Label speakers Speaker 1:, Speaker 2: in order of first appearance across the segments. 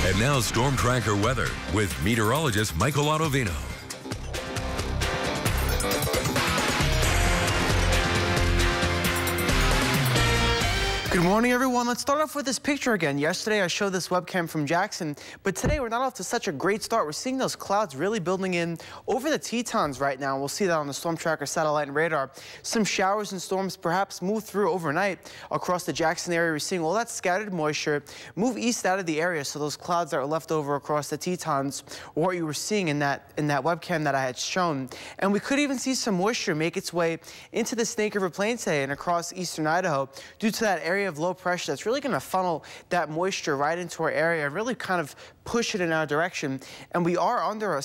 Speaker 1: And now Storm Tracker weather with meteorologist Michael Autovino.
Speaker 2: Good morning, everyone. Let's start off with this picture again. Yesterday, I showed this webcam from Jackson, but today we're not off to such a great start. We're seeing those clouds really building in over the Tetons right now. We'll see that on the Storm Tracker satellite and radar. Some showers and storms perhaps move through overnight across the Jackson area. We're seeing all that scattered moisture move east out of the area, so those clouds that are left over across the Tetons were what you were seeing in that webcam that I had shown. And we could even see some moisture make its way into the Snake River Plain today and across eastern Idaho due to that area of low pressure that's really going to funnel that moisture right into our area and really kind of push it in our direction. And we are under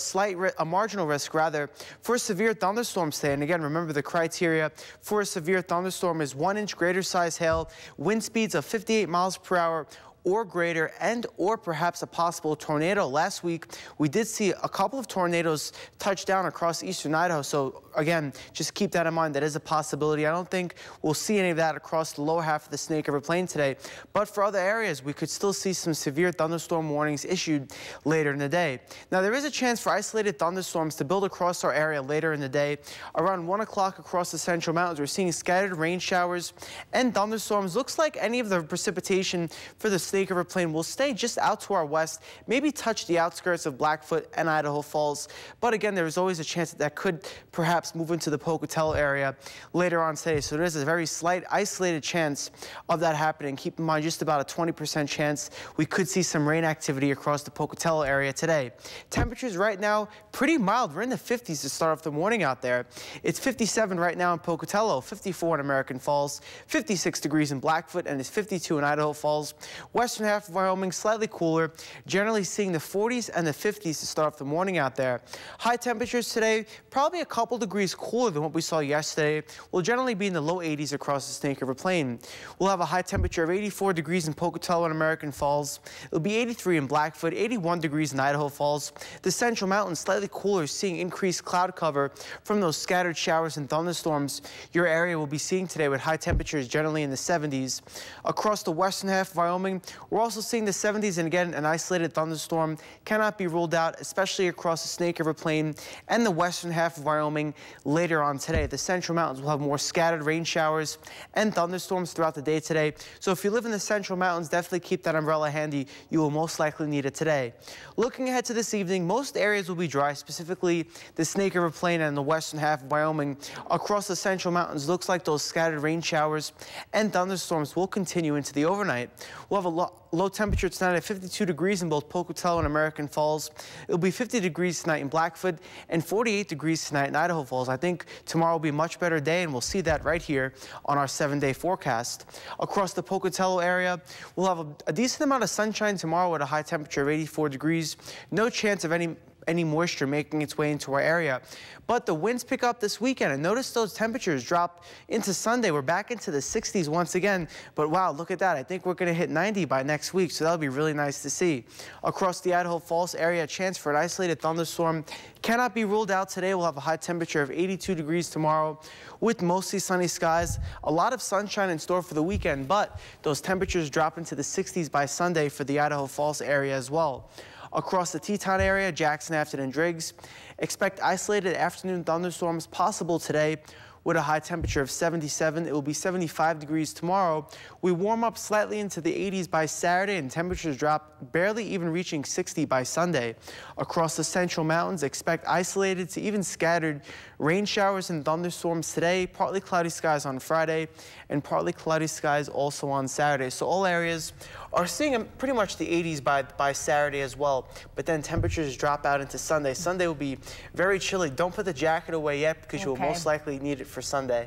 Speaker 2: a marginal risk rather for severe thunderstorms today. And again, remember the criteria for a severe thunderstorm is 1 inch greater size hail, wind speeds of 58 miles per hour or greater, and or perhaps a possible tornado. Last week, we did see a couple of tornadoes touch down across eastern Idaho. So again, just keep that in mind. That is a possibility. I don't think we'll see any of that across the lower half of the Snake River Plain today. But for other areas, we could still see some severe thunderstorm warnings issued later in the day. Now, there is a chance for isolated thunderstorms to build across our area later in the day. Around 1 o'clock across the Central Mountains, we're seeing scattered rain showers and thunderstorms. Looks like any of the precipitation for the Snake River Plain will stay just out to our west, maybe touch the outskirts of Blackfoot and Idaho Falls. But again, there is always a chance that could perhaps move into the Pocatello area later on today. So there's a very slight isolated chance of that happening. Keep in mind, just about a 20% chance we could see some rain activity across the Pocatello area today. Temperatures right now pretty mild. We're in the 50s to start off the morning out there. It's 57 right now in Pocatello, 54 in American Falls, 56 degrees in Blackfoot, and it's 52 in Idaho Falls. Western half of Wyoming slightly cooler, generally seeing the 40s and the 50s to start off the morning out there. High temperatures today, probably a couple degrees cooler than what we saw yesterday. Will generally be in the low 80s across the Snake River Plain. We'll have a high temperature of 84 degrees in Pocatello and American Falls. It'll be 83 in Blackfoot, 81 degrees in Idaho Falls. The Central Mountains slightly cooler, seeing increased cloud cover from those scattered showers and thunderstorms your area will be seeing today, with high temperatures generally in the 70s. Across the western half of Wyoming, we're also seeing the 70s, and again, an isolated thunderstorm cannot be ruled out, especially across the Snake River Plain and the western half of Wyoming later on today. The Central Mountains will have more scattered rain showers and thunderstorms throughout the day today. So if you live in the Central Mountains, definitely keep that umbrella handy. You will most likely need it today. Looking ahead to this evening, most areas will be dry, specifically the Snake River Plain and the western half of Wyoming. Across the Central Mountains, looks like those scattered rain showers and thunderstorms will continue into the overnight. We'll have a low temperature tonight at 52 degrees in both Pocatello and American Falls. It'll be 50 degrees tonight in Blackfoot and 48 degrees tonight in Idaho Falls. I think tomorrow will be a much better day, and we'll see that right here on our 7-day forecast. Across the Pocatello area, we'll have a decent amount of sunshine tomorrow with a high temperature of 84 degrees. No chance of any moisture making its way into our area. But the winds pick up this weekend, and notice those temperatures drop into Sunday. We're back into the 60s once again, but wow, look at that. I think we're going to hit 90 by next week, so that'll be really nice to see. Across the Idaho Falls area, a chance for an isolated thunderstorm cannot be ruled out today. We'll have a high temperature of 82 degrees tomorrow with mostly sunny skies. A lot of sunshine in store for the weekend, but those temperatures drop into the 60s by Sunday for the Idaho Falls area as well. Across the Teton area, Jackson, Afton, and Driggs, expect isolated afternoon thunderstorms possible today with a high temperature of 77. It will be 75 degrees tomorrow. We warm up slightly into the 80s by Saturday, and temperatures drop, barely even reaching 60 by Sunday. Across the Central Mountains, expect isolated to even scattered rain showers and thunderstorms today, partly cloudy skies on Friday, and partly cloudy skies also on Saturday. So all areas are seeing pretty much the 80s by Saturday as well, but then temperatures drop out into Sunday. Sunday will be very chilly. Don't put the jacket away yet, because you will most likely need it for Sunday.